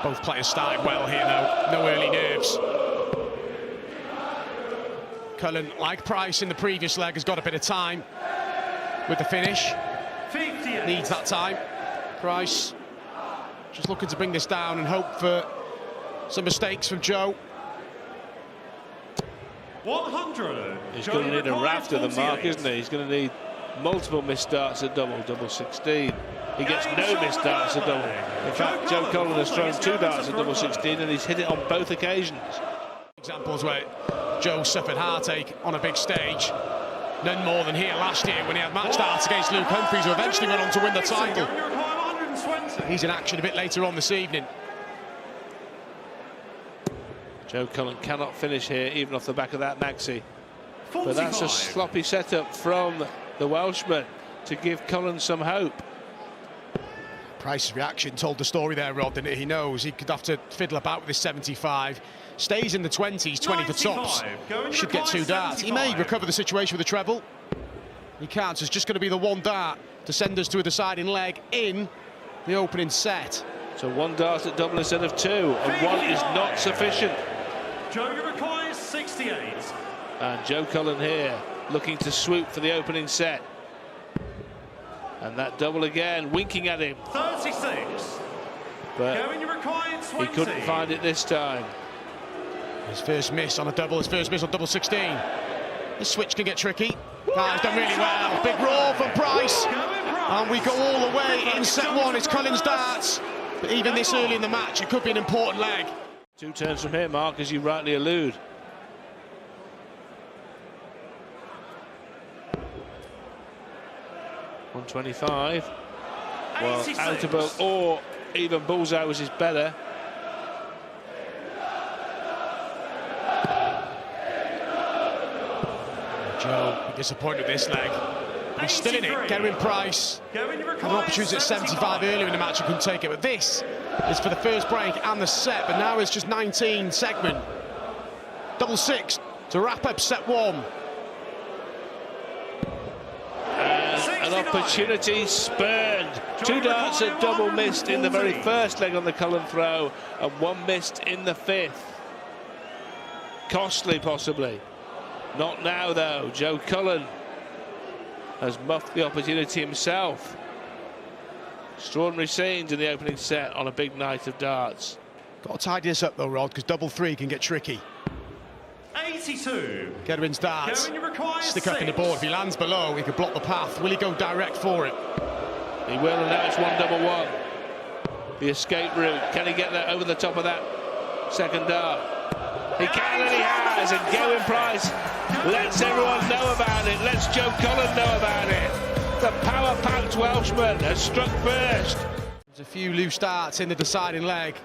Both players started well here, though. No early nerves. Cullen, like Price in the previous leg, has got a bit of time with the finish. 58. Needs that time. Price just looking to bring this down and hope for some mistakes from Joe. 100. He's going to need a raft of the mark, isn't he? He's going to need multiple missed starts at double 16. He gets no missed darts at double. In fact, Joe Cullen has thrown 2 darts at double 16 and he's hit it on both occasions. Examples where Joe suffered heartache on a big stage. None more than here last year when he had match darts against Luke Humphries, who eventually went on to win the title. He's in action a bit later on this evening. Joe Cullen cannot finish here, even off the back of that maxi. But that's a sloppy setup from the Welshman to give Cullen some hope. Price's reaction told the story there, Rod, didn't it? He knows he could have to fiddle about with his 75. Stays in the 20s, 20 for tops. Should get 2 darts. He may recover the situation with a treble. He can't, so it's just going to be the 1 dart to send us to a deciding leg in the opening set. So 1 dart at double instead of 2, and 1 is not sufficient. Joe requires 68. And Joe Cullen here looking to swoop for the opening set. And that double again, winking at him. 36. But he couldn't find it this time. His first miss on a double, his first miss on double 16. This switch can get tricky. He's done really well. Big roar from Price. And we go all the way in set 1. It's Cullen's darts. But even this early in the match, it could be an important leg. 2 turns from here, Mark, as you rightly allude. .125. Well, outable or even bullseye was his better. Joe, disappointed with this leg. But he's still in it. Gerwyn Price had an opportunity at 75 earlier in the match and couldn't take it. But this is for the first break and the set. But now it's just 19 segment. Double 6 to wrap up set 1. An opportunity spurned. 2 darts at double missed in the very first leg on the Cullen throw, and 1 missed in the 5th. Costly, possibly. Not now, though. Joe Cullen has muffed the opportunity himself. Extraordinary scenes in the opening set on a big night of darts. Got to tidy this up, though, Rod, because double 3 can get tricky. 82. Gerwyn's darts stick up in the board. If he lands below, he could block the path. Will he go direct for it? He will, and now it's 1-1. The escape route. Can he get that over the top of that second dart? He can, and he has. And Gerwyn Price lets everyone know about it. Lets Joe Cullen know about it. The power-packed Welshman has struck first. There's a few loose darts in the deciding leg,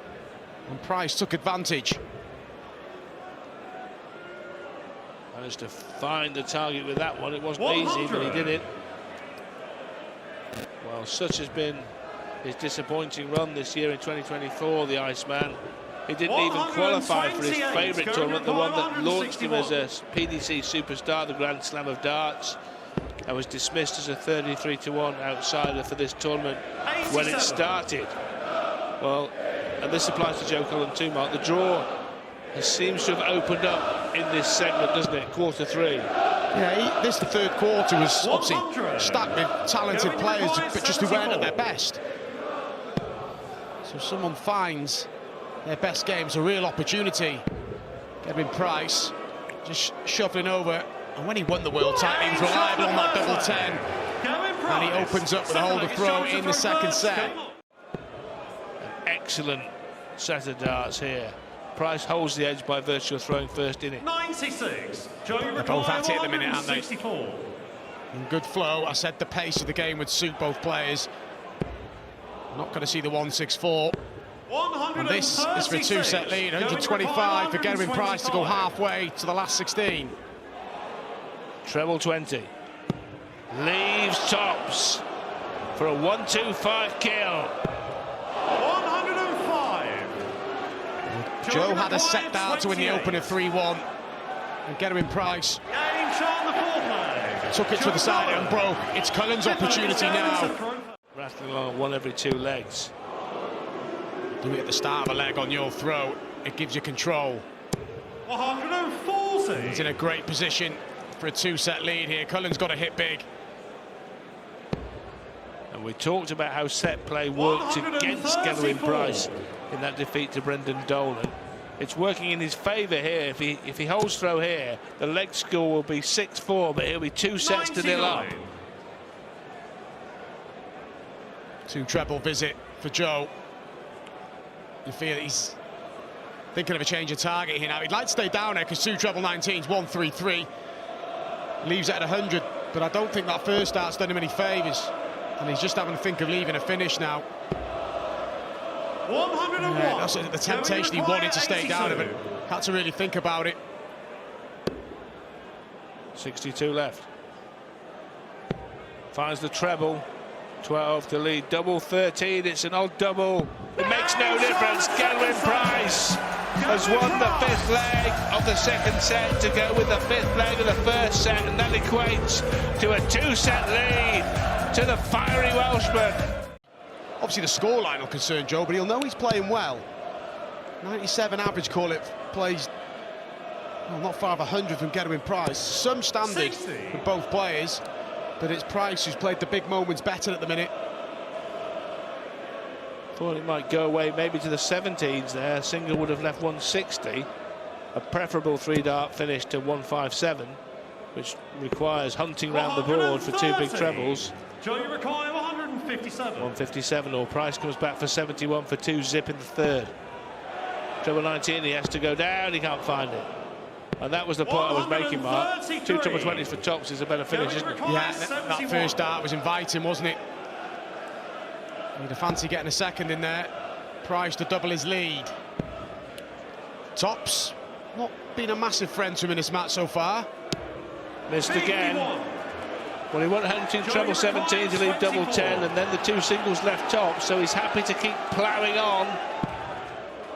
and Price took advantage. Managed to find the target with that one. It wasn't easy, but he did it. Well, such has been his disappointing run this year in 2024, the Iceman. He didn't even qualify for his favourite tournament, the one that launched him as a PDC superstar, the Grand Slam of Darts, and was dismissed as a 33-1 outsider for this tournament when it started. Well, and this applies to Joe Cullen too, Mark. The draw seems to have opened up in this segment, doesn't it? Quarter 3. Yeah, the 3rd quarter was obviously stacked with talented players, but just who weren't at their best. So someone finds their best game's a real opportunity. Gerwyn Price just shuffling over, and when he won the world title, he was reliable on that double 10. And he opens up with a holder throw in the second set. An excellent set of darts here. Price holds the edge by virtue of throwing first in it. 96. They're both at it at the minute, aren't they? In good flow. I said the pace of the game would suit both players. Not going to see the 164. And this is for a 2-set lead. 125 for Gerwyn Price to go halfway to the last 16. Treble 20. Leaves tops for a 1-2-5 kill. 105. Joe had a set dart to win the opener 3-1. And Gerwyn Price took it to the side and broke. It's Cullen's opportunity now. Rattling along 1 every 2 legs. Do it at the start of a leg on your throw. It gives you control. 140. He's in a great position for a 2-set lead here. Cullen's got to hit big. And we talked about how set play worked against Gavin Price in that defeat to Brendan Dolan. It's working in his favour here. If he holds throw here, the leg score will be 6-4, but it'll be 2 sets to 0 up. 2 treble visit for Joe. You feel he's thinking of a change of target here now. He'd like to stay down there because 2 treble 19's 133. Leaves it at 100, but I don't think that first start's done him any favours. And he's just having to think of leaving a finish now. 101. Yeah, that's the temptation he wanted to stay down, but had to really think about it. 62 left. Finds the treble. 12 to lead. Double 13. It's an odd double. It makes no difference. Gavin Price has won the 5th leg of the 2nd set to go with the 5th leg of the 1st set, and that equates to a 2-set lead to the fiery Welshman. Obviously the scoreline will concern Joe, but he'll know he's playing well. 97 average, call it, plays well, not far of 100 from Gavin Price. Some standard for both players, but it's Price who's played the big moments better at the minute. Thought it might go away maybe to the 17s there. Single would have left 160. A preferable 3-dart finish to 157, which requires hunting round the board for 2 big trebles. Joe, you require 157. 157, or Price comes back for 71 for 2 zip in the 3rd. Treble 19, he has to go down, he can't find it. And that was the point I was making, Mark. 2 treble 20s for tops is a better finish, isn't it? Yeah, that first dart was inviting, wasn't it? He'd have fancied getting a second in there. Price to double his lead. Tops, not been a massive friend to him in this match so far. Missed again. Well, he went hunting treble 17 to leave double 10, and then the 2 singles left top, so he's happy to keep ploughing on.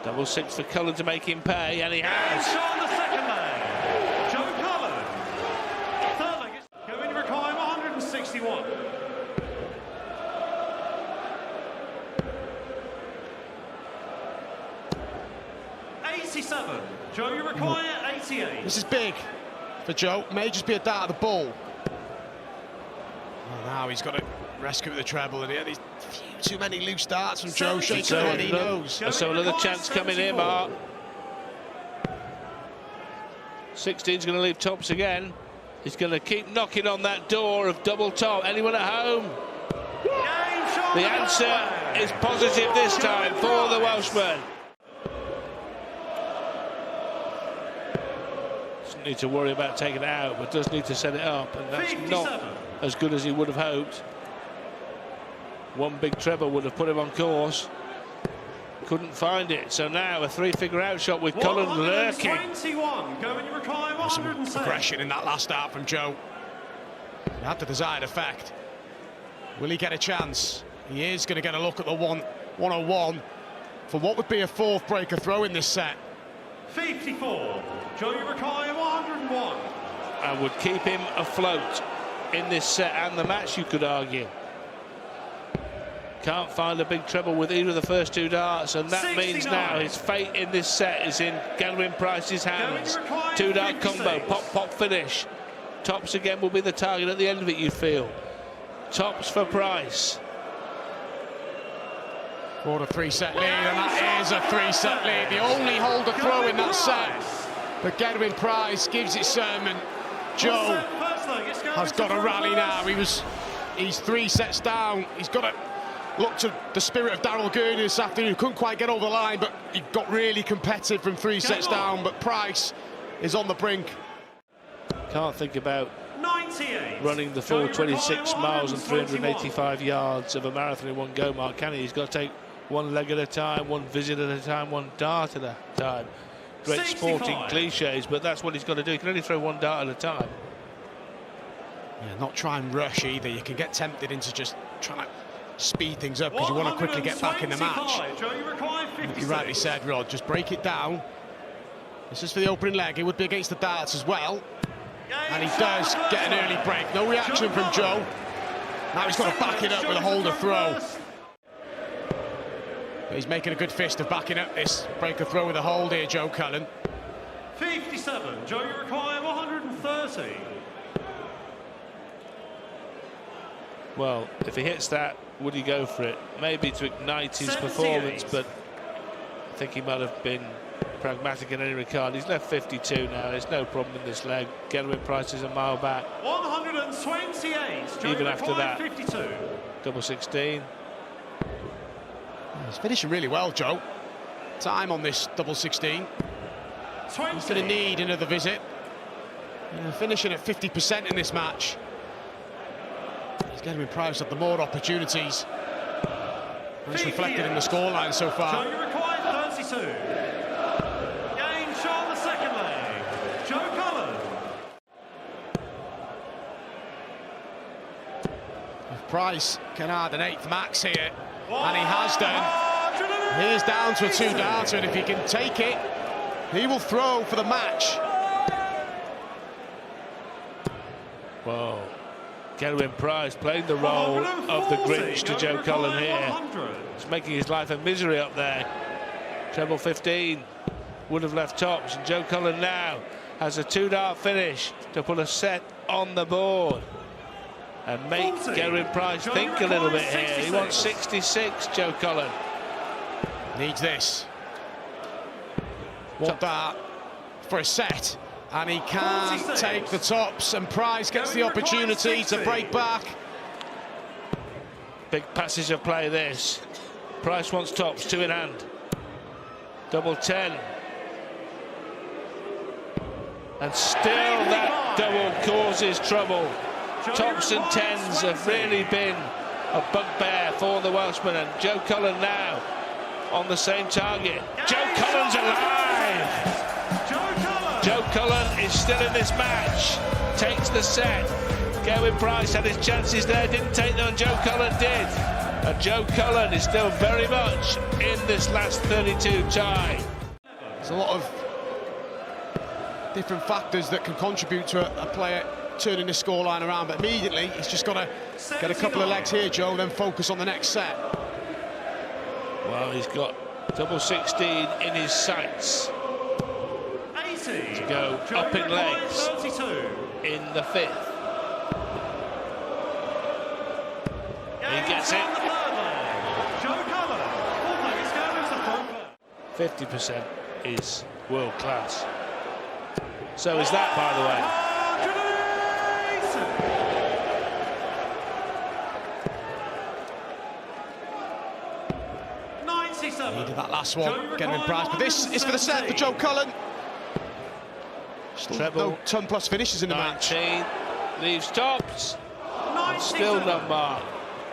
Double 6 for Cullen to make him pay, and he has. On the 2nd leg, Joe Cullen. 3rd leg is going to require 161. Joe, you require 88. This is big for Joe. May just be a dart of the ball. Well, now he's got to rescue the treble, and he had these few too many loose darts from Joe. Shaking what he knows. So another chance coming here, Mark. 16's going to leave tops again. He's going to keep knocking on that door of double top. Anyone at home? The answer is positive this time for the Welshman. Doesn't need to worry about taking it out, but does need to set it up, and that's 57. not as good as he would have hoped. 1 big treble would have put him on course. Couldn't find it, so now a 3-figure out shot with Cullen lurking. 121, going to require 106. Some aggression in that last start from Joe. He had the desired effect. Will he get a chance? He is going to get a look at the 101 for what would be a 4th breaker throw in this set. 54, Joe, you require 101. And would keep him afloat in this set and the match, you could argue. Can't find a big treble with either of the first 2 darts, and that 69. means now his fate in this set is in Gavin Price's hands. 2-dart combo, pop finish. Tops again will be the target at the end of it, you feel. Tops for Price. For a 3-set lead, and that is a 3-set lead. The only holder throw in that set. But Gavin Price gives it some, and Joe has got to rally now. He's 3 sets down. He's got to look to the spirit of Daryl Gurney this afternoon. Couldn't quite get over the line, but he got really competitive from 3 sets down. But Price is on the brink. Can't think about 98. running the full 26 miles and 385 yards of a marathon in one go, Mark, can he? He's got to take 1 leg at a time, 1 visit at a time, 1 dart at a time. Great 65. sporting cliches, but that's what he's got to do. He can only throw 1 dart at a time. Yeah, not try and rush either. You can get tempted into just trying to speed things up because you want to quickly get back in the match. Joe, you require 56. You rightly said, Rod, just break it down. This is for the opening leg. It would be against the darts as well. And he does get an early break. No reaction from Joe. Now he's got to back it up with a holder throw. But he's making a good fist of backing up this breaker throw with a hold here, Joe Cullen. 57, Joe, you require 130. Well, if he hits that, would he go for it? Maybe to ignite his 78. performance, but I think he might have been pragmatic in any regard. He's left 52 now. There's no problem in this leg. Gerwin Price is a mile back. 128. Joe, Even after that. 52. Double 16. He's finishing really well, Joe. Time on this double 16. 20. He's going to need another visit. Finishing at 50% in this match. He's getting Price of the more opportunities. It's reflected in the scoreline so far. Joe, you require 32. Game shot the second leg. Joe Cullen. If Price can add an 8th max here, and he has done. He is down to a 2-darter, and if he can take it, he will throw for the match. Whoa. Gerwin Price playing the role of the Grinch to Joe Cullen here. He's making his life a misery up there. Treble 15 would have left tops, and Joe Cullen now has a 2-dart finish to put a set on the board and make Gerwin Price think a little bit here. He wants 66, Joe Cullen. Needs this. Want that for a set, and he can't take the tops, and Price gets the opportunity to break back. Big passage of play this. Price wants tops, 2 in hand. Double 10. And still that double causes trouble. Tops and 10s have really been a bugbear for the Welshman, and Joe Cullen now on the same target. Joe Cullen's alive! Joe Cullen is still in this match. Takes the set. Gerwin Price had his chances there, didn't take them, and Joe Cullen did. And Joe Cullen is still very much in this last 32 tie. There's a lot of different factors that can contribute to a player turning the scoreline around, but immediately he's just got to get a couple of legs here, Joe, then focus on the next set. Well, he's got double 16 in his sights. 80. To go up in legs in the 5th. He gets it. 50% is world class. So is that, by the way. He did that last one, getting in Price, but this is for the set for Joe Cullen. Still Treble. no ton plus finishes in the match. 19 leaves tops. And still none marked.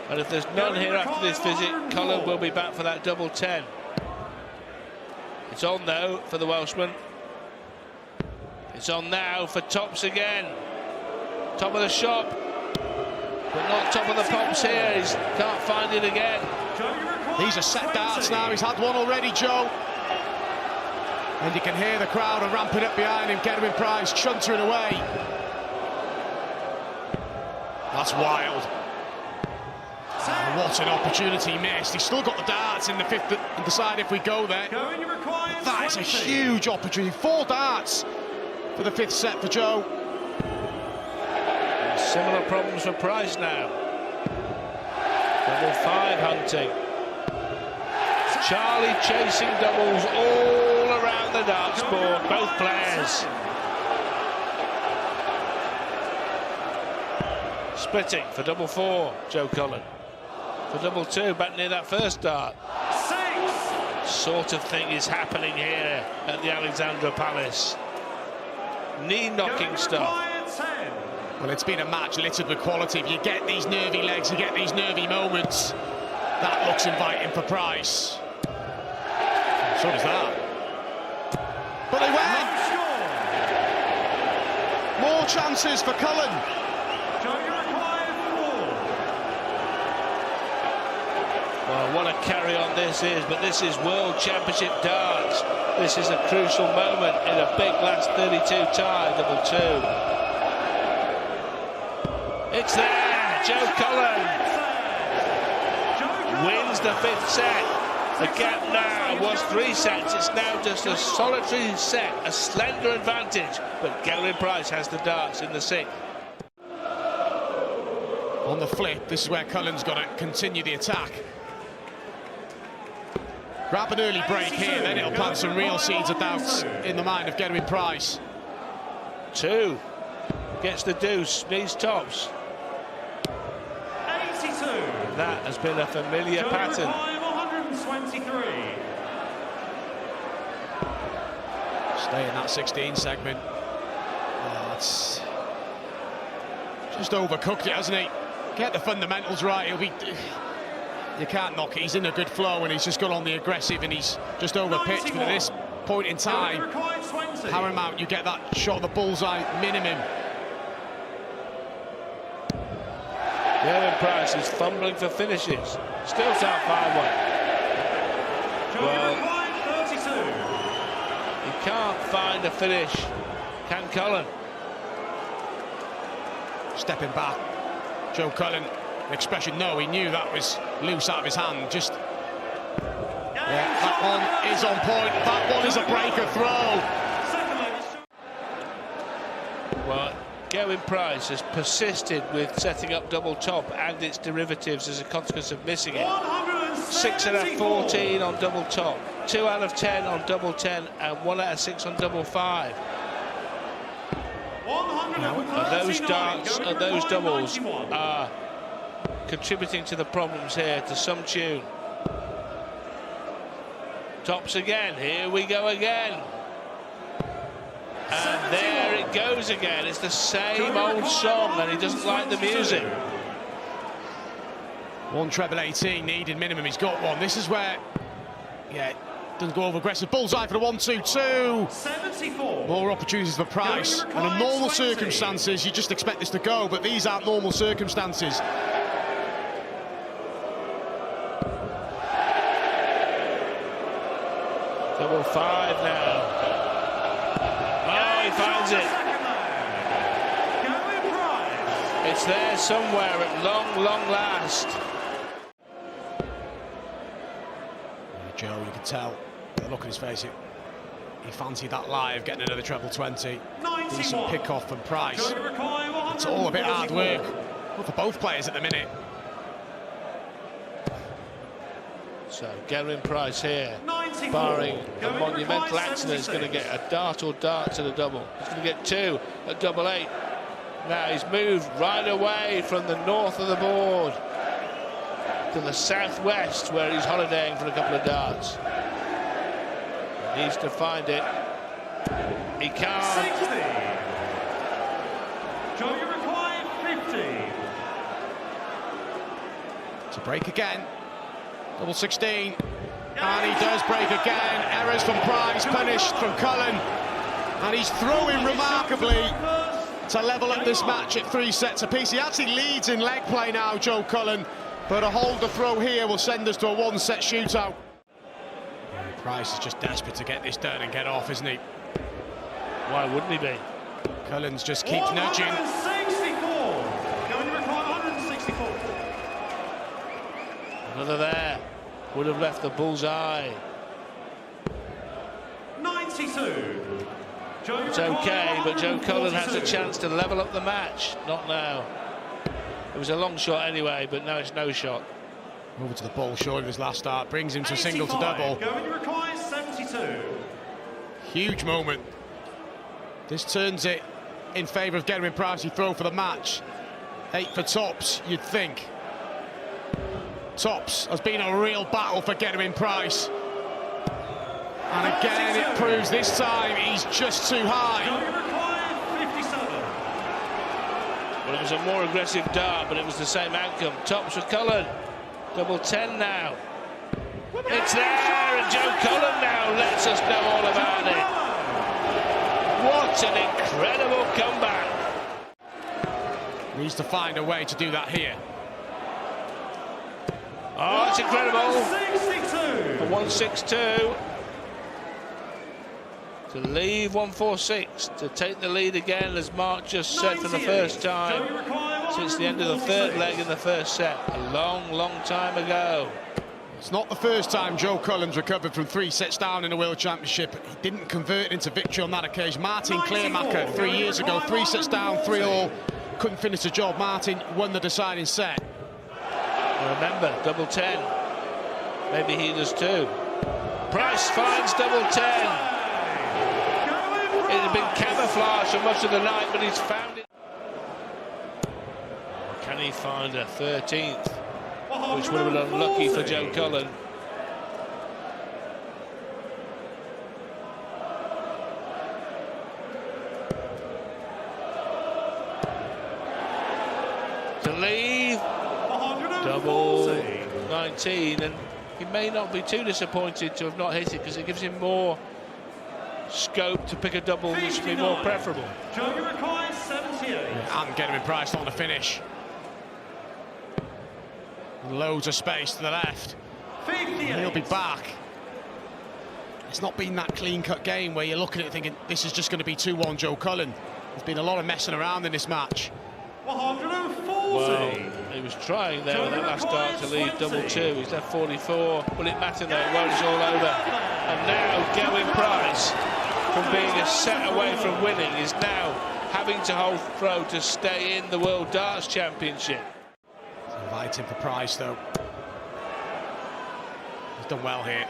And if there's none here after this visit, Cullen will be back for that double 10. It's on though for the Welshman. It's on now for tops again. Top of the shop, but not top of the pops here. He can't find it again. These are set darts now. He's had one already, Joe. And you can hear the crowd are ramping up behind him. Gerwin Price chuntering away. That's wild. What an opportunity missed. He's still got the darts in the 5th to decide if we go there. That is a huge opportunity. 4 darts for the 5th set for Joe. And similar problems for Price now. Double 5 hunting. Charlie chasing doubles all around the darts board, both players. Splitting for double 4, Joe Cullen. For double 2, back near that first dart. 6. Sort of thing is happening here at the Alexandra Palace. Knee-knocking stuff. Well, it's been a match littered with quality. If you get these nervy legs, you get these nervy moments. That looks inviting for Price. So does that. But they went. More chances for Cullen. Well, what a carry on this is, but this is World Championship darts. This is a crucial moment in a big last 32 tie, double 2. It's there, Joe Cullen wins the 5th set, The gap now was 3 sets. It's now just a solitary set, a slender advantage. But Gerwyn Price has the darts in the 6th. On the flip, this is where Cullen's got to continue the attack. Grab an early break here, then it'll plant some real seeds of doubts in the mind of Gerwyn Price. 2. Gets the deuce, needs tops. 82. That has been a familiar pattern. 123. Stay in that 16 segment. It's just overcooked it, hasn't he? Get the fundamentals right, he'll be... You can't knock it, he's in a good flow and he's just gone on the aggressive and he's just over-pitched. But at this point in time, paramount, you get that shot of the bullseye minimum. Gerwyn Price is fumbling for finishes. Still top 5-1. Well, he can't find a finish. Can Cullen? Stepping back, Joe Cullen, expression no, he knew that was loose out of his hand. Just that one is on point. That one is a breaker throw. Well, Gerwyn Price has persisted with setting up double top and its derivatives as a consequence of missing it. 6 out of 14 on double top, 2 out of 10 on double 10, and 1 out of 6 on double 5. And those darts and those doubles are contributing to the problems here to some tune. Tops again, here we go again. And there it goes again, it's the same old song and he doesn't like the music. 1 treble 18 needed minimum, he's got one. This is where, doesn't go over aggressive. Bullseye for the 1-2-2. 74. More opportunities for Price. And in normal circumstances, you just expect this to go, but these aren't normal circumstances. Double 5 now. Oh, he finds it. It's there somewhere at long last. Joe, you can tell, the look on his face, he fancied that live, getting another treble 20. Decent pick-off from Price. It's all a bit hard work for both players at the minute. So Gerwyn Price here, barring a monumental accident, is going to get a dart or darts at a double. He's going to get 2 at double 8. Now he's moved right away from the north of the board to the southwest, where he's holidaying for a couple of darts. He needs to find it. He can't. 60. Joey required 50. To break again. Double 16. And he does break again. Errors from Price, punished from Cullen. And he's throwing remarkably to level up this match at 3 sets apiece. He actually leads in leg play now, Joe Cullen. But a hold the throw here will send us to a 1-set shootout. Price is just desperate to get this done and get off, isn't he? Why wouldn't he be? Cullen's just keeps nudging. 164. Going to require 164. Another there. Would have left the bullseye. 92. It's okay, but Joe Cullen has a chance to level up the match. Not now. It was a long shot anyway, but now it's no shot. Over to the ball short of his last start, brings him to single to double. Going to require 72. Huge moment. This turns it in favour of Gerwyn Price. He throw for the match. 8 for tops, you'd think. Tops has been a real battle for Gerwyn Price. And again, it proves this time he's just too high. Going to require 57. Well, it was a more aggressive dart, but it was the same outcome. Tops for Cullen. Double 10 now. It's there, and Joe Cullen now lets us know all about it. What an incredible comeback. Needs to find a way to do that here. Oh, it's incredible. 162. For 162. To leave 146, to take the lead again, as Mark just said, for the first time since the end of the third leg in the first set. A long time ago. It's not the first time Joe Cullen's recovered from 3 sets down in a World Championship. He didn't convert into victory on that occasion. Martin Kleermacher 3 years ago, 3 sets down, 3-all, couldn't finish the job. Martin won the deciding set. Remember, double 10. Maybe he does too. Price finds double 10. It had been camouflaged for much of the night, but he's found it. Can he find a 13th? Which would have been unlucky for Joe Cullen. To leave. Double 19, and he may not be too disappointed to have not hit it, because it gives him more scope to pick a double, which would be more preferable. Joe requires 78. And Gerwyn Price on the finish. Loads of space to the left. 58. He'll be back. It's not been that clean-cut game where you're looking at it thinking this is just going to be 2-1 Joe Cullen. There's been a lot of messing around in this match. 140. Well, he was trying there with that last start to leave double 2. He's left 44. Will it matter though? It won't. It's all over. And now Gerwyn Price, from being a set away from winning, is now having to hold throw to stay in the World Darts Championship. Inviting for Price though. He's done well here.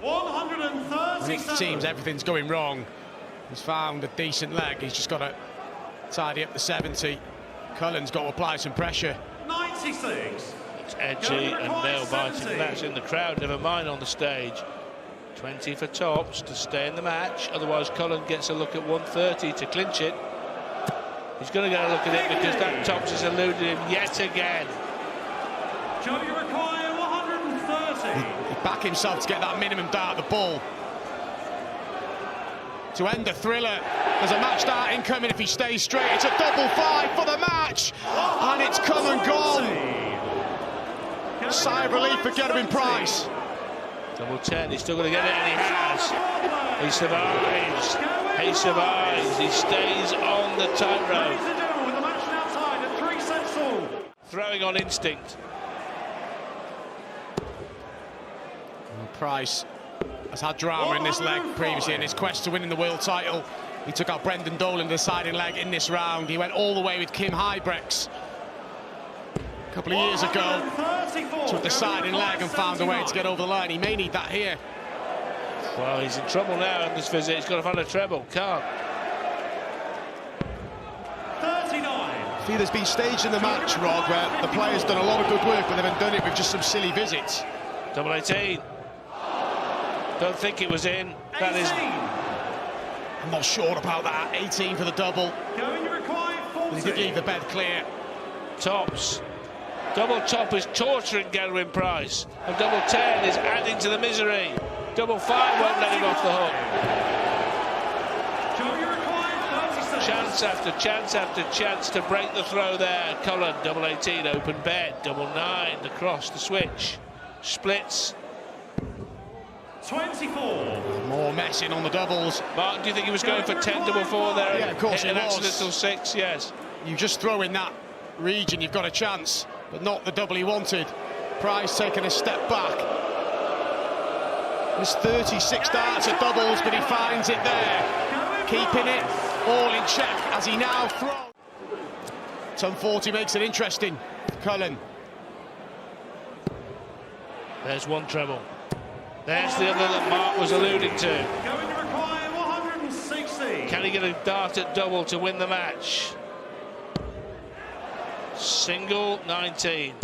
137. When it seems everything's going wrong, he's found a decent leg. He's just got to tidy up the 70. Cullen's got to apply some pressure. 96. It's edgy and nail-biting, and that's in the crowd, never mind on the stage. 20 for Tops to stay in the match, otherwise Cullen gets a look at 130 to clinch it. He's going to get a look at it because that Tops has eluded him yet again. Joe, you require 130. He back himself to get that minimum dart at the ball. To end the thriller, there's a match dart incoming if he stays straight. It's a double 5 for the match, and it's come and gone. Sigh of relief for Gerwyn Price. Double 10, he's still going to get it, and he has. He survives. He survives. He stays on the tightrope. With the match outside at 3 sets all. Throwing on instinct. Price has had drama in this leg previously in his quest to winning the world title. He took out Brendan Dolan, the deciding leg in this round. He went all the way with Kim Huybrechts a couple of years ago to a deciding leg and found a way to get over the line. He may need that here. Well, he's in trouble now in this visit. He's got to find a treble. Can't. 39. I feel there's been stages in the match, Rod, where the players done a lot of good work, but they've done it with just some silly visits. Double 18. Don't think it was in. That is. I'm not sure about that. 18 for the double. Going to require 40. But he did leave the bed clear. Tops. Double top is torturing Gerwyn Price. And double 10 is adding to the misery. Double 5 won't let him off the hook. Joe, you require 36. Chance after chance after chance to break the throw there. Cullen, double 18, open bed. Double 9, the cross, the switch. Splits. 24. More messing on the doubles. Mark, do you think he was going for 10 double 4 there? Yeah, of course Hit he an was. accidental 6, yes. You just throw in that region, you've got a chance, but not the double he wanted. Price taking a step back. There's 36 darts at doubles, but he finds it there. Keeping it all in check as he now throws. Ton 40 makes it interesting. Cullen. There's one treble. There's the other that Mark was alluding to. Going to require 160. Can he get a dart at double to win the match? Single 19.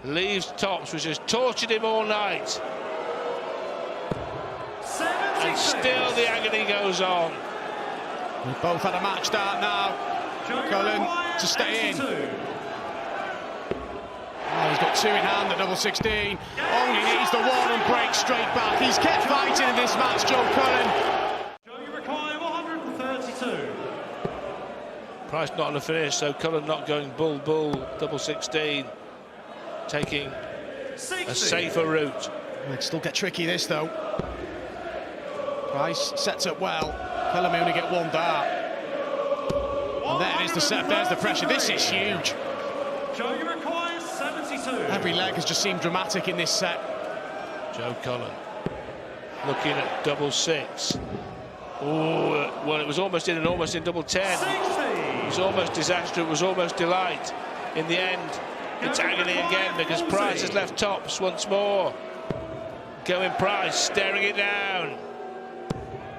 Leaves Tops, which has tortured him all night. 76. And still the agony goes on. We've both had a match dart now. Cullen to stay in. 82. Oh, he's got 2 in hand at double 16. Only needs the one and breaks straight back. He's kept fighting in this match, Joe Cullen. Joe, you require 132. Price not on the finish, so Cullen not going bull, double 16. Taking 60. a safer route. It'll still get tricky, this, though. Price sets up well. Cullen may only get 1 dart. And there is the set, there's the pressure. This is huge. Joe, you require 72. Every leg has just seemed dramatic in this set. Joe Cullen looking at double six. Oh, well, it was almost in and almost in double 10. It was almost disaster, it was almost delight. In the end, it's agony again because Price has left tops once more. Going Price, staring it down.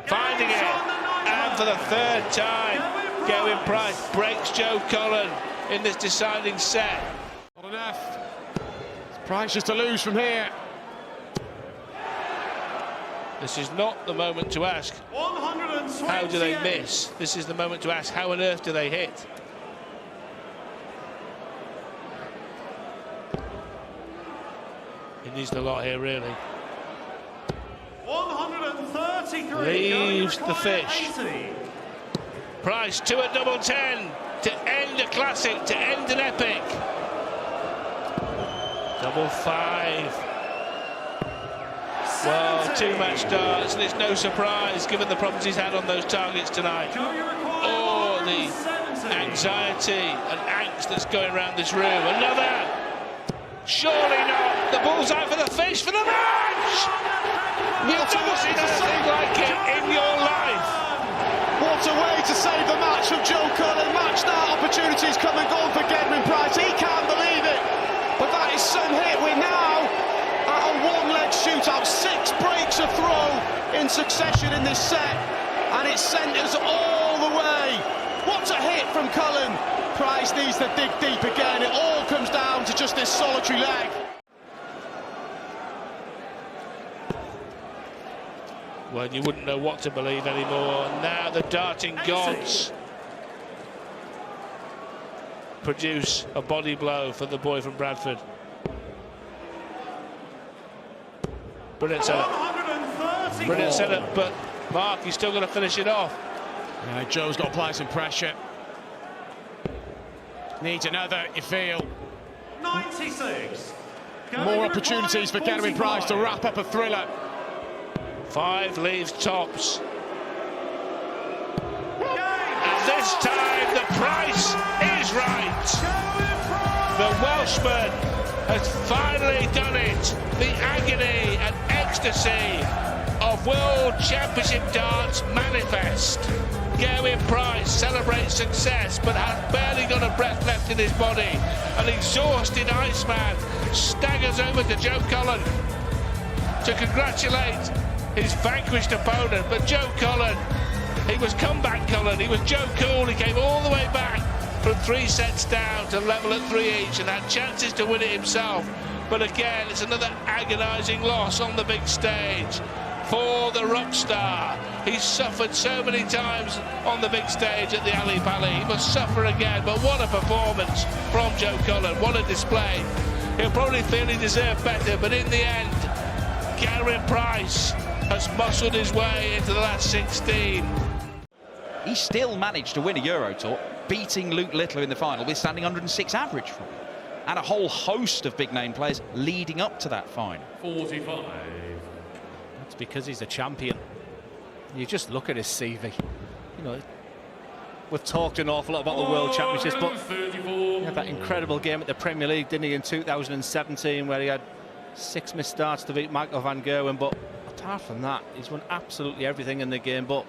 Finding it, and for the third time, Going Price breaks Joe Cullen in this deciding set. Not enough. Price just to lose from here. This is not the moment to ask, how do they miss? This is the moment to ask, how on earth do they hit? He needs a lot here, really. 133. Leaves the fish. 80. Price, 2 at double 10 to end a classic, to end an epic. Double 5. Well, 2 match darts, and it's no surprise given the problems he's had on those targets tonight. Oh, the anxiety and angst that's going around this room. Another. Surely not. The ball's out for the fish for the match. You've never seen anything like it in your life. What a way to save the match from Joe Cullen. Match start opportunities come and gone for Gedwin Price. He can't believe it. But that is some hit. We're now at a one-leg shootout. 6 breaks of throw in succession in this set. And it sent us all the way. What a hit from Cullen. Price needs to dig deep again. It all comes down to just this solitary leg. Well, you wouldn't know what to believe anymore. Now the darting gods produce a body blow for the boy from Bradford. Brilliant setup. Brilliant setup, but Mark, he's still got to finish it off. Yeah, Joe's got to apply some pressure. Needs another, you feel. 96. More opportunities for Gedwin Price to wrap up a thriller. 5 leaves tops. And this time the price is right. The Welshman has finally done it. The agony and ecstasy of World Championship darts manifest. Gedwin Price celebrates success but has barely got a breath left in his body. An exhausted Iceman staggers over to Joe Cullen to congratulate his vanquished opponent. But Joe Cullen, he was comeback Cullen, he was Joe Cool. He came all the way back from 3 sets down to level at 3 each and had chances to win it himself. But again, it's another agonising loss on the big stage for the rock star. He's suffered so many times on the big stage at the Ali Pali. He must suffer again, but what a performance from Joe Cullen. What a display. He'll probably feel he deserved better, but in the end, Gedwin Price has muscled his way into the last 16. He still managed to win a Euro Tour, beating Luke Littler in the final with standing 106 average from him. And a whole host of big-name players leading up to that final. 45. That's because he's a champion. You just look at his CV. You know, we've talked an awful lot about the World Championships, but he had that incredible game at the Premier League, didn't he, in 2017, where he had 6 missed starts to beat Michael van Gerwen. But apart from that, he's won absolutely everything in the game. But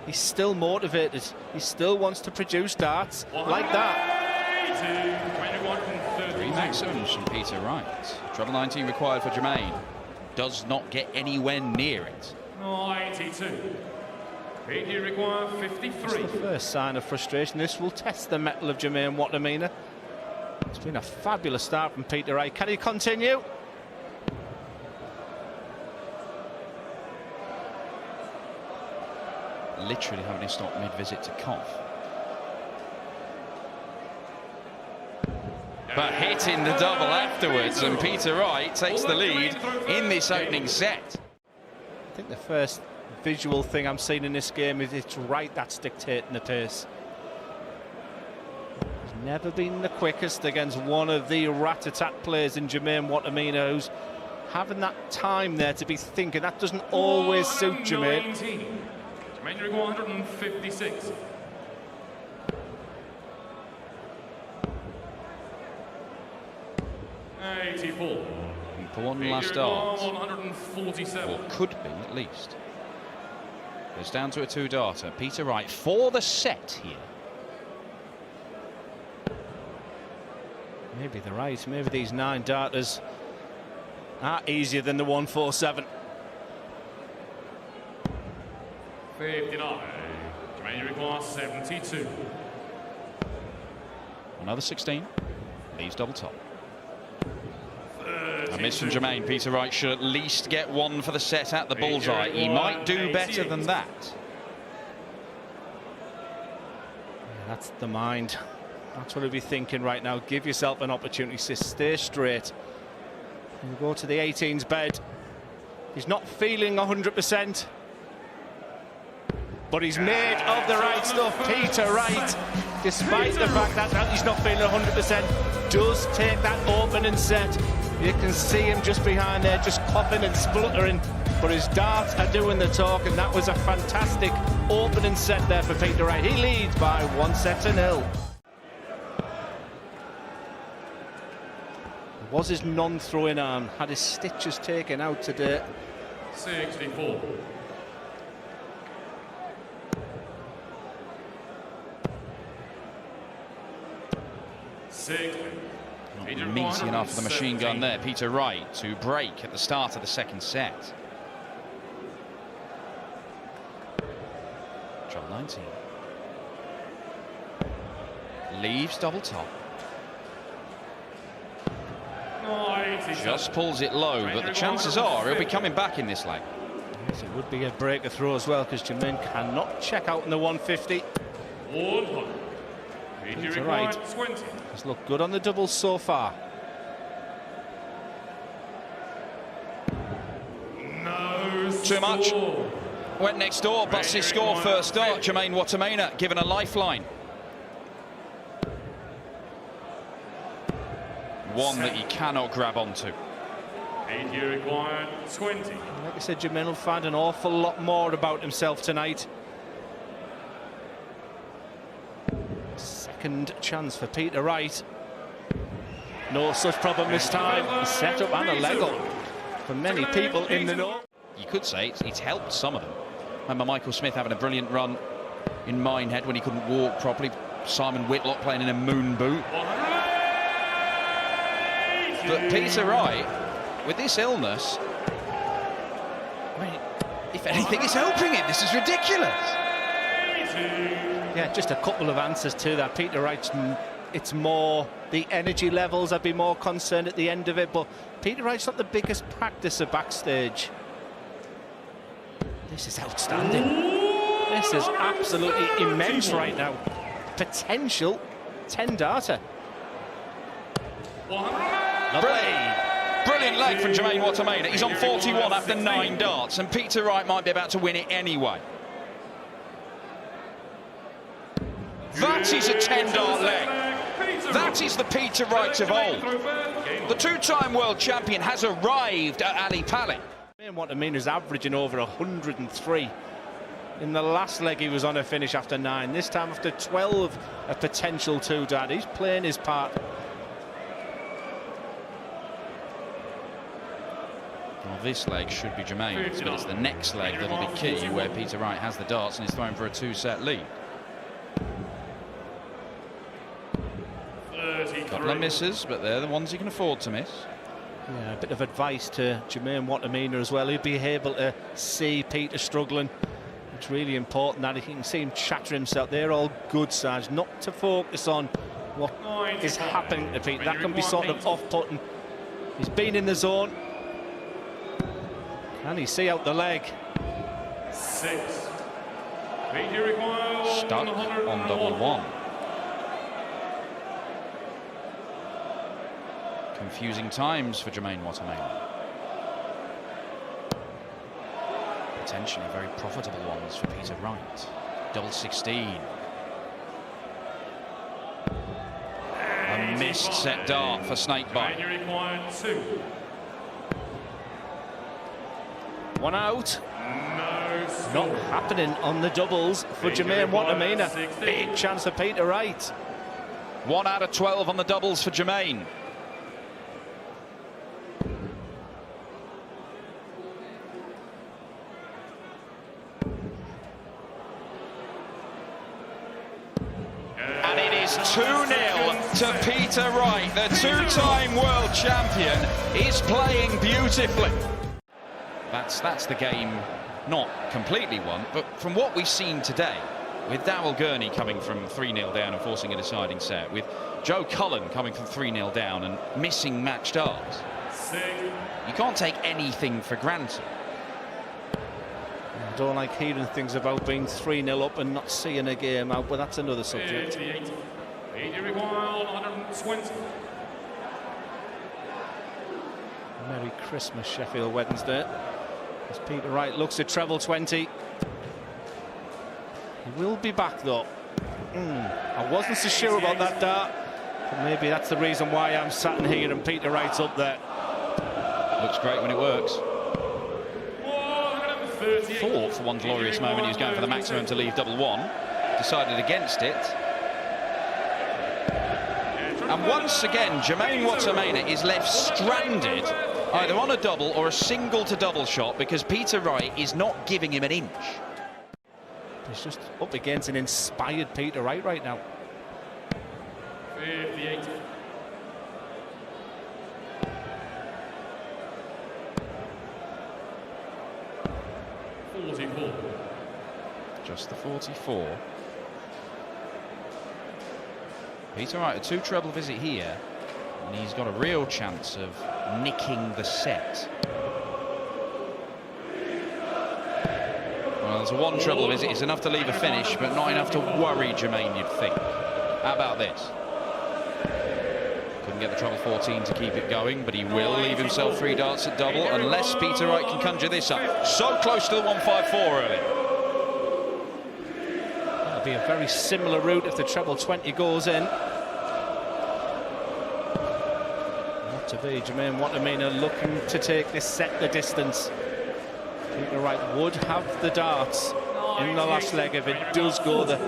he's still motivated. He still wants to produce darts like that. 3 maxims from Peter Wright. Treble 19 required for Jermaine. Does not get anywhere near it. 92. He requires 53. It's the first sign of frustration. This will test the mettle of Jermaine Wattimena. It's been a fabulous start from Peter Wright. Can he continue? Literally having to stop mid-visit to cough. But hitting the double afterwards, and Peter Wright takes the lead in this opening set. I think the first visual thing I'm seeing in this game is it's Wright that's dictating the pace. He's never been the quickest against one of the rat-a-tat players in Jermaine Wattimena, who's having that time there to be thinking. That doesn't always suit Jermaine. Jermaine requires 156. 84. For one last dart. 147. Or could be, at least. It's down to a 2-darter. Peter Wright for the set here. Maybe they're right. Maybe these 9 darters are easier than the 147. 59. Jermaine requires 72. Another 16. Leaves double top. A miss from Jermaine. Peter Wright should at least get 1 for the set at the bullseye. He might do better than that. Yeah, that's the mind. That's what he'll be thinking right now. Give yourself an opportunity to stay straight. And go to the 18's bed. He's not feeling 100%. But he's made of the right stuff. Peter Wright, despite the fact that he's not feeling 100%, does take that opening set. You can see him just behind there, just coughing and spluttering. But his darts are doing the talk, and that was a fantastic opening set there for Peter Wright. He leads by 1-0. Was his non-throwing arm, had his stitches taken out today. 64. Not meaty enough for the machine gun there. Peter Wright to break at the start of the second set. Trouble 19. Leaves double top. Just pulls it low, but the chances are he'll be coming back in this leg. Yes, it would be a breaker throw as well, because Jermaine cannot check out in the 150. Peter Wright has looked good on the doubles so far. Too much. Went next door, busts his score first start. Jermaine Watamaina given a lifeline. One that he cannot grab onto. 8 required 20. Like I said, Jermaine will find an awful lot more about himself tonight. Second chance for Peter Wright. No such problem this time. A set up and a leg up for many people in the know. You could say it's helped some of them. Remember Michael Smith having a brilliant run in Minehead when he couldn't walk properly. Simon Whitlock playing in a moon boot. But Peter Wright, with this illness, I mean, if anything, it's helping him. This is ridiculous. Yeah, just a couple of answers to that. Peter Wright's, it's more the energy levels. I'd be more concerned at the end of it. But Peter Wright's not the biggest practicer backstage. This is outstanding. This is absolutely immense right now. Potential 10-darter. Brilliant leg from Jermaine Watamaina. He's on 41 after 9 darts, and Peter Wright might be about to win it anyway. That is a 10-dart leg. That is the Peter Wright of old. The 2-time world champion has arrived at Ali Pali. Watamina's averaging over 103. In the last leg, he was on a finish after 9. This time, after 12, a potential 2-dart. He's playing his part. Well, this leg should be Jermaine's, but it's the next leg that'll be key, where Peter Wright has the darts and is throwing for a 2-set lead. Couple of misses, but they're the ones he can afford to miss. Yeah, a bit of advice to Jermaine Watamina as well. He'll be able to see Peter struggling. It's really important that he can see him chatter himself. They're all good sides, not to focus on what is happening to Peter. That can be sort of off-putting. He's been in the zone. Can he see out the leg? 6. Stuck on double 1. Confusing times for Jermaine Watamaina. Potentially very profitable ones for Peter Wright. Double 16. A missed set dart for Snakebite. One out. Not happening on the doubles for Jermaine Watamina. Big chance for Peter Wright. 1 out of 12 on the doubles for Jermaine. It's 2-0 to Peter Wright. The two-time world champion is playing beautifully. That's the game not completely won, but from what we've seen today, with Darrell Gurney coming from 3-0 down and forcing a deciding set, with Joe Cullen coming from 3-0 down and missing match darts, you can't take anything for granted. I don't like hearing things about being 3-0 up and not seeing a game out, but that's another subject. Merry Christmas, Sheffield Wednesday. As Peter Wright looks at treble 20. He will be back though. I wasn't so sure about that dart, but maybe that's the reason why I'm sat in here and Peter Wright's up there. Looks great when it works. Thought for one glorious moment he was going for the maximum to leave double one. Decided against it. And once again, Jermaine Wattermaina is left stranded either on a double or a single to double shot because Peter Wright is not giving him an inch. He's just up against an inspired Peter Wright right now. 58. Just the 44. Peter Wright, a 2 treble visit here, and he's got a real chance of nicking the set. Well, there's a 1 treble visit. It's enough to leave a finish, but not enough to worry Jermaine, you'd think. How about this? Couldn't get the treble 14 to keep it going, but he will leave himself 3 darts at double unless Peter Wright can conjure this up. So close to the 154 early. That'll be a very similar route if the treble 20 goes in. Not to be. Jermaine Wattermaina looking to take this set the distance. Peter Wright would have the darts in the last leg if it does go there.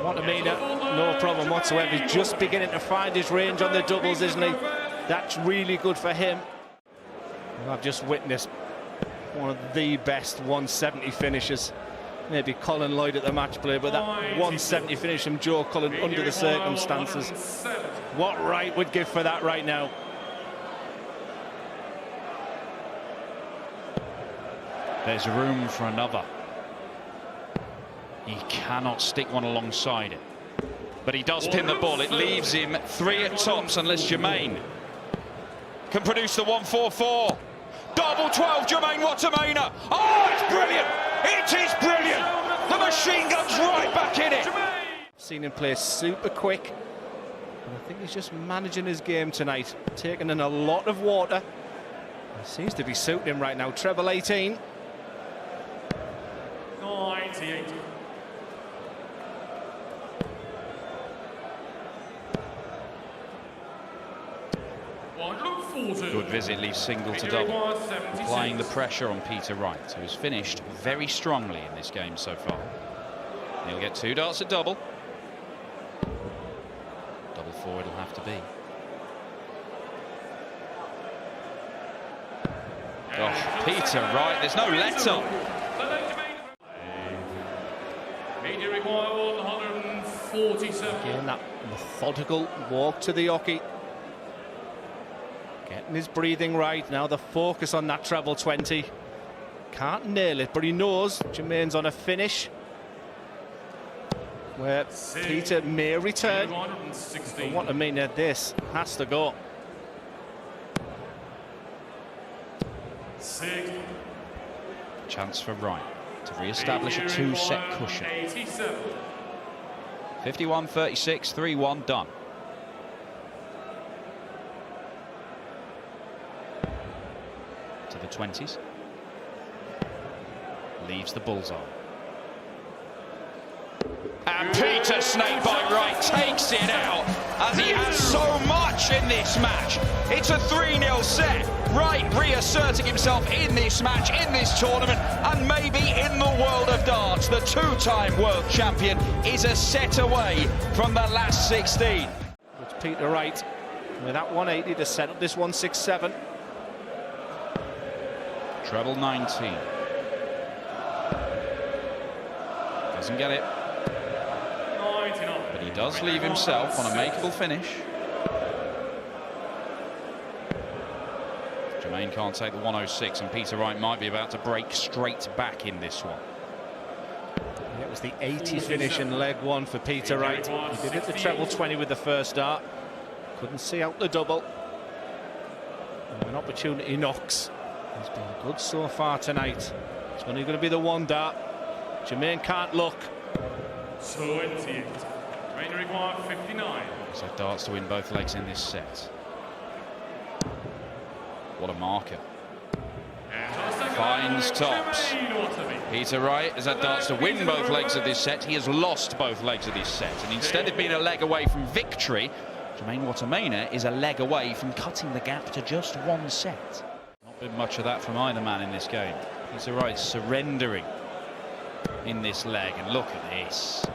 Wattermaina, no problem whatsoever. He's just beginning to find his range on the doubles, isn't he? That's really good for him. And I've just witnessed one of the best 170 finishes. Maybe Colin Lloyd at the match play, but that 170 finish from Joe Cullen under the circumstances. What Wright would give for that right now. There's room for another. He cannot stick one alongside it. But he does pin the ball. It leaves him 3 at tops unless Jermaine can produce the 144. Double 12, Jermaine Wattermaina. Oh, it's brilliant! It is brilliant! The machine gun's right back in it. Seen him play super quick. And I think he's just managing his game tonight. Taking in a lot of water. It seems to be suiting him right now. Treble 18. 98. Good visit, leaves single to double. Applying the pressure on Peter Wright, who has finished very strongly in this game so far. He'll get 2 darts at double. Double 4 it'll have to be. Gosh, Peter Wright, there's no let up. Again, that methodical walk to the hockey. Getting his breathing right. Now the focus on that treble 20. Can't nail it, but he knows Jermaine's on a finish where Peter may return. But what I mean, this has to go. Chance for Wright to re-establish a 2-set cushion. 51-36, 3-1 done. To the 20s. Leaves the bullseye. And Peter Snakebite Wright takes it out, as he has so much in this match. It's a 3-0 set. Wright reasserting himself in this match, in this tournament, and maybe in the world of darts. The 2-time world champion is a set away from the last 16. It's Peter Wright with that 180 to set up this 167. Treble 19. Doesn't get it. But he does leave himself on a makeable finish. Jermaine can't take the 106, and Peter Wright might be about to break straight back in this one. It was the 80 finish in leg one for Peter Wright. He did it the treble 20 with the first start. Couldn't see out the double. And when opportunity knocks, he's been good so far tonight. It's only going to be the one dart. Jermaine can't look. 28. Remainder required 59. So darts to win both legs in this set. What a marker. Finds tops. Peter Wright has had darts to win both legs of this set. He has lost both legs of this set. And instead of being a leg away from victory, Jermaine Wattimena is a leg away from cutting the gap to just one set. Not been much of that from either man in this game. Peter Wright surrendering in this leg. And look at this.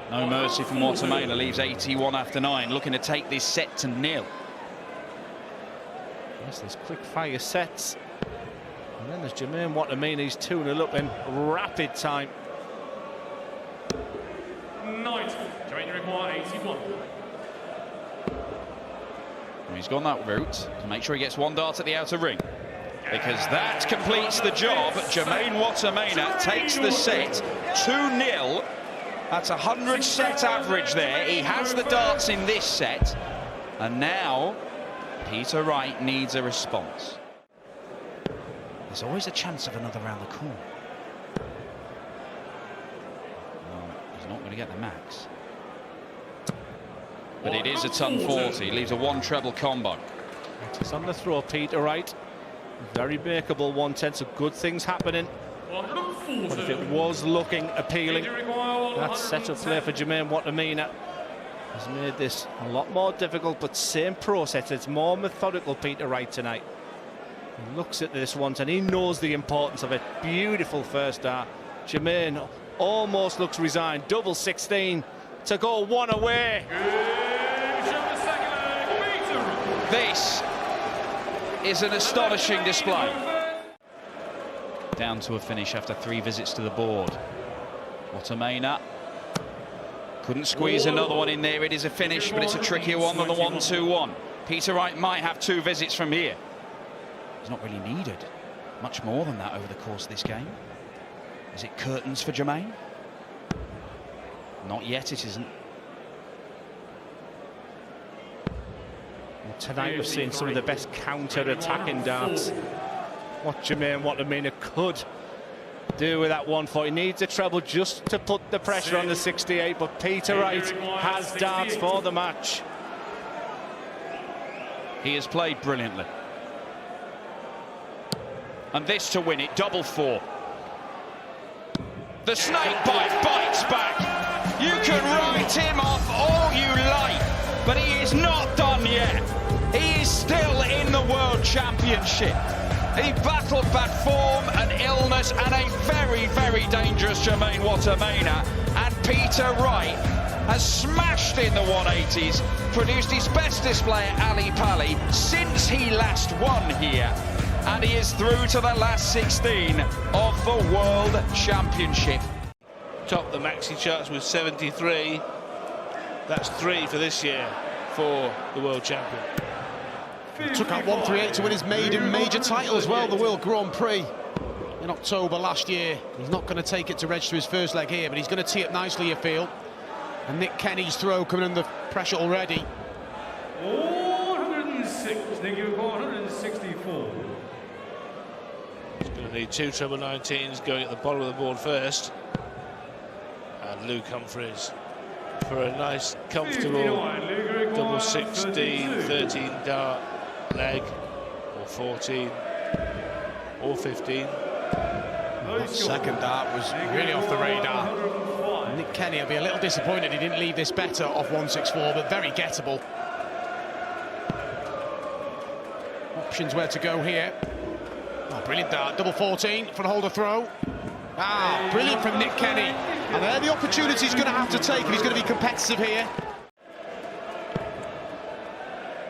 No mercy from Wattimena, leaves 81 after 9, looking to take this set to nil. Yes, there's quick fire sets. And then there's Jermaine Wattimena. He's 2-0 up in rapid time. 90. Remainder required 81. And he's gone that route to make sure he gets one dart at the outer ring. Because that completes the job. Jermaine Wattimena takes the set 2-0. That's a 100 set average there. He has the darts in this set. And now Peter Wright needs a response. There's always a chance of another round the corner. No, he's not going to get the max. But it is a ton 40. Leaves a one treble combo. It's on the throw, Peter Wright. Very makeable 110, so good things happening. But if it was looking appealing, that setup play for Jermaine Wattimena has made this a lot more difficult, but same process. It's more methodical, Peter Wright, tonight. He looks at this once and he knows the importance of it. Beautiful first dart. Jermaine almost looks resigned. Double 16 to go one away. This is an astonishing display. Down to a finish after 3 visits to the board. Wattimena couldn't squeeze another one in there. It is a finish, but it's a trickier one than the 1-2-1. Peter Wright might have 2 visits from here. He's not really needed much more than that over the course of this game. Is it curtains for Jermaine? Not yet, it isn't. Well, tonight we've seen some of the best counter-attacking darts. What Jermaine Wattimena could do with that 140. He needs a treble just to put the pressure on the 68, but Peter Wright has darts for the match. He has played brilliantly. And this to win it, double 4. The snake bite bites back. You can write him off all you like, but he is not done yet. He is still in the World Championship. He battled back form and illness and a very, very dangerous Jermaine Wattimena. And Peter Wright has smashed in the 180s, produced his best display at Ali Pali since he last won here. And he is through to the last 16 of the World Championship. Top the maxi charts with 73. That's 3 for this year for the World Champion. He took out 138 to win his maiden major title as well, the World Grand Prix in October last year. He's not going to take it to register his first leg here, but he's going to tee up nicely, you feel. And Nick Kenny's throw coming under pressure already. 106, thank you, 164. He's going to need 2 treble 19s going at the bottom of the board first. And Luke Humphries for a nice, comfortable double 16, 13 dart leg, or 14, or 15. That second dart was really off the radar. Nick Kenny will be a little disappointed he didn't leave this better off 164, but very gettable. Options where to go here. Oh, brilliant dart, double 14, front holder throw. Ah, brilliant from Nick Kenny. And there the opportunity he's going to have to take if he's going to be competitive here.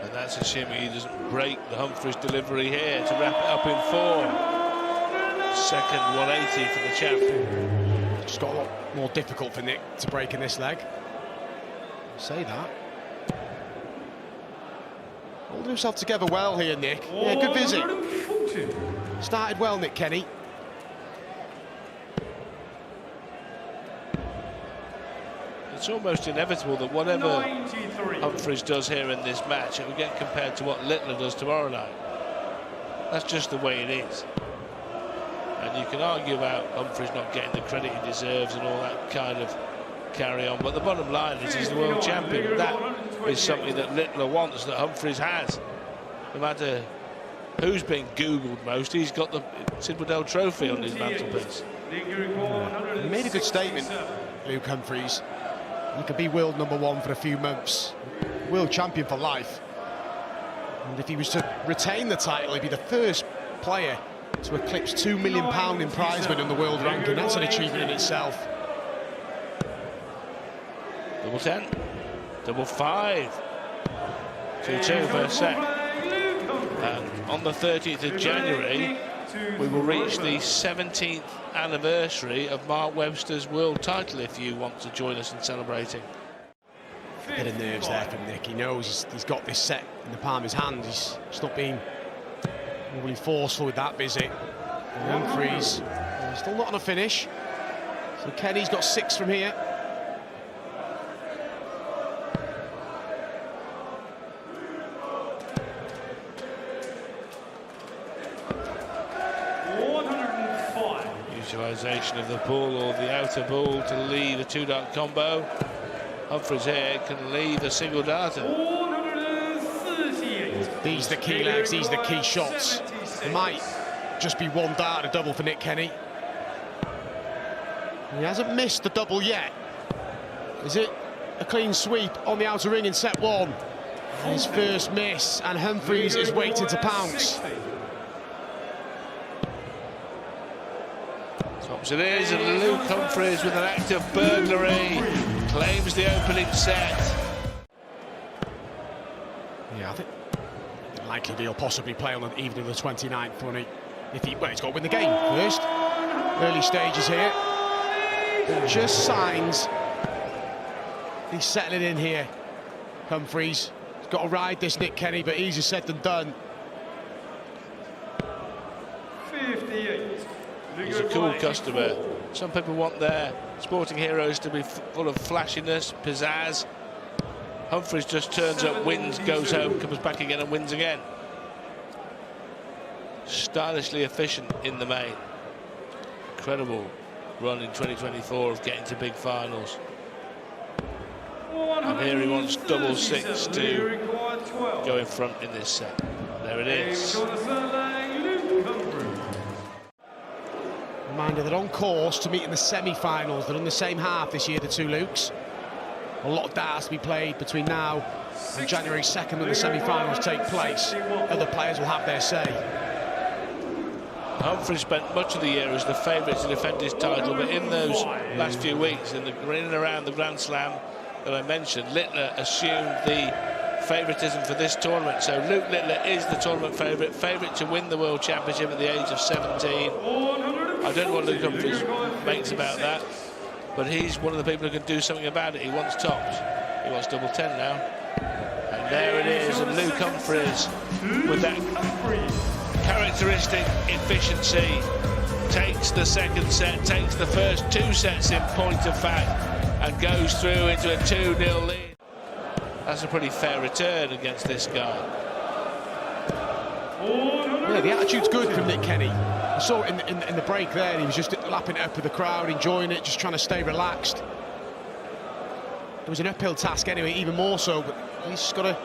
And that's assuming he doesn't break the Humphries delivery here to wrap it up in 4. Second 180 for the champ. Just got a lot more difficult for Nick to break in this leg. Say that. Holding himself together well here, Nick. Yeah, good visit. Started well, Nick Kenny. It's almost inevitable that whatever Humphries does here in this match, it will get compared to what Littler does tomorrow night. That's just the way it is. And you can argue about Humphries not getting the credit he deserves and all that kind of carry on, but the bottom line is he's the world champion. That is something that Littler wants, that Humphries has. No matter who's been Googled most, he's got the Sid Waddell trophy on his mantelpiece. He made a good statement, Luke Humphries. He could be world #1 for a few months, world champion for life. And if he was to retain the title, he'd be the first player to eclipse £2 million in prize money on the world ranking. That's an achievement in itself. Double 10, double 5, 2-2 first set. And on the 30th of January, we will reach the 17th anniversary of Mark Webster's world title, if you want to join us in celebrating. A bit of nerves there from Nick. He knows he's got this set in the palm of his hand. He's just not being overly forceful with that visit. And Humphries still not on a finish. So Kenny's got 6 from here. Utilisation of the ball or the outer ball to leave a 2-dart combo. Humphries here can leave a single darter. These are the key legs, these are the key shots. It might just be 1 dart, a double for Nick Kenny. He hasn't missed the double yet. Is it a clean sweep on the outer ring in set 1? His first miss, and Humphries is waiting to pounce. Tops it is, and Luke Humphries with an act of burglary claims the opening set. Yeah, I think likely he'll possibly play on the evening of the 29th, funny. If he, well, he's got to win the game first. Early stages here. Just signs. He's settling in here. Humphries. He's got to ride this, Nick Kenny, but easier said than done. 58. He's a cool customer. Some people want their sporting heroes to be full of flashiness, pizzazz. Humphries just turns up, wins, goes home, comes back again and wins again. Stylishly efficient in the main. Incredible run in 2024 of getting to big finals. And here he wants double 6 to go in front in this set. There it is. Reminder they're on course to meet in the semi-finals. They're on the same half this year, the two Lukes. A lot of darts to be played between now and January 2nd when the semi-finals take place. Other players will have their say. Humphries spent much of the year as the favourite to defend his title, but in those last few weeks, in and around the Grand Slam that I mentioned, Littler assumed the favouritism for this tournament. So Luke Littler is the tournament favourite to win the World Championship at the age of 17. I don't know what Luke Humphries makes about that, but he's one of the people who can do something about it. He wants tops. He wants double 10 now. And there it is, and Luke Humphries with that characteristic efficiency takes the second set, takes the first 2 sets in point of fact, and goes through into a 2-0 lead. That's a pretty fair return against this guy. Yeah, the attitude's good from Nick Kenny. I saw it in the break there, and he was just lapping it up with the crowd, enjoying it, just trying to stay relaxed. It was an uphill task anyway, even more so, but he's just got to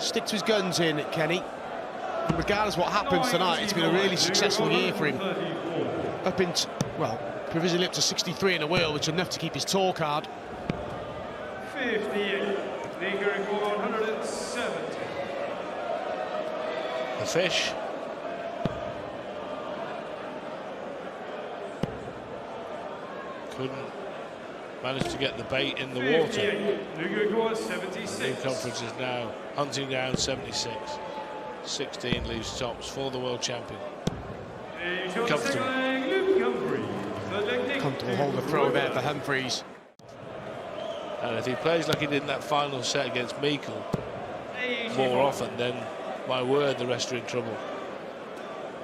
stick to his guns here, Nick Kenny. And regardless of what happens tonight, it's been a really successful year for him. Up into, well, provisionally up to 63 in the world, which is enough to keep his tour card. 58. League record 170. The fish. Couldn't manage to get the bait in the water. League record 76. Luke Humphries is now hunting down 76. 16 leaves tops for the world champion. Comfortable. Comfortable hold the throw there for Humphries. And if he plays like he did in that final set against Meikle more often, then my word, the rest are in trouble.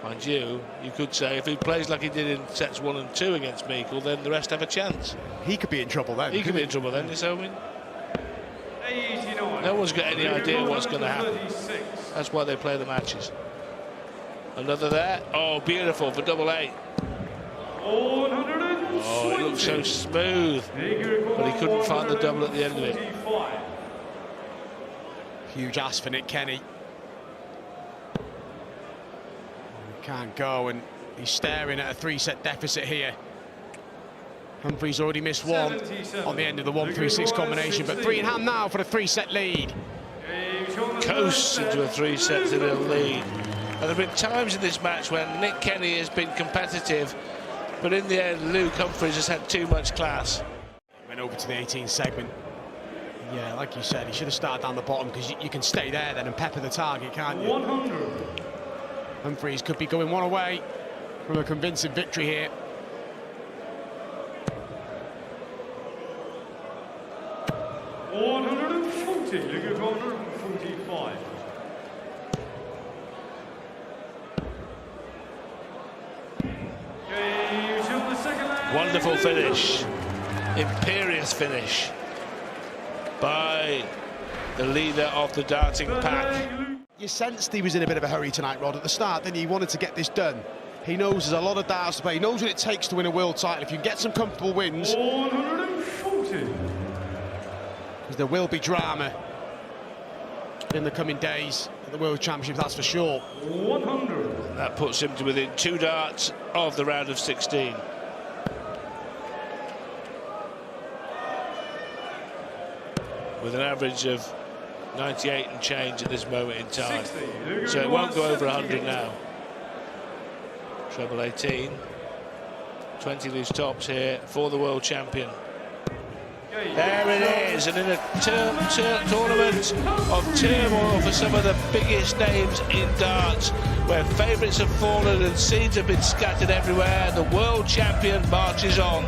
Mind you, you could say if he plays like he did in sets 1 and 2 against Meikle, then the rest have a chance. He could be in trouble then. He could be in trouble then, so I mean, no one's got any idea what's going to happen. That's why they play the matches. Another there. Oh, beautiful for double 8. Oh, it looks so smooth, but he couldn't find the double at the end of it. Huge ask for Nick Kenny. He can't go, and he's staring at a 3-set deficit here. Humphries already missed one on the end of the 1-3-6 combination, but 3 in hand now for the 3-set lead. Coasts into a 3-set to the lead. And there have been times in this match when Nick Kenny has been competitive, but in the end, Luke Humphries has had too much class. Went over to the 18 segment. Yeah, like you said, he should have started down the bottom, because you can stay there then and pepper the target, can't you? 100. Humphries could be going one away from a convincing victory here. Figure 145. Wonderful finish, imperious finish by the leader of the darting pack. You sensed he was in a bit of a hurry tonight, Rod, at the start, didn't he? He wanted to get this done. He knows there's a lot of darts to play. He knows what it takes to win a world title. If you get some comfortable wins, 140. because there will be drama in the coming days at the World Championship, that's for sure. 100. That puts him to within 2 darts of the round of 16. With an average of 98 and change at this moment in time. So it won't go over 100 now. Treble 18. 20 loose tops here for the world champion. There it is, and in a tournament of turmoil for some of the biggest names in darts, where favourites have fallen and seeds have been scattered everywhere, the world champion marches on.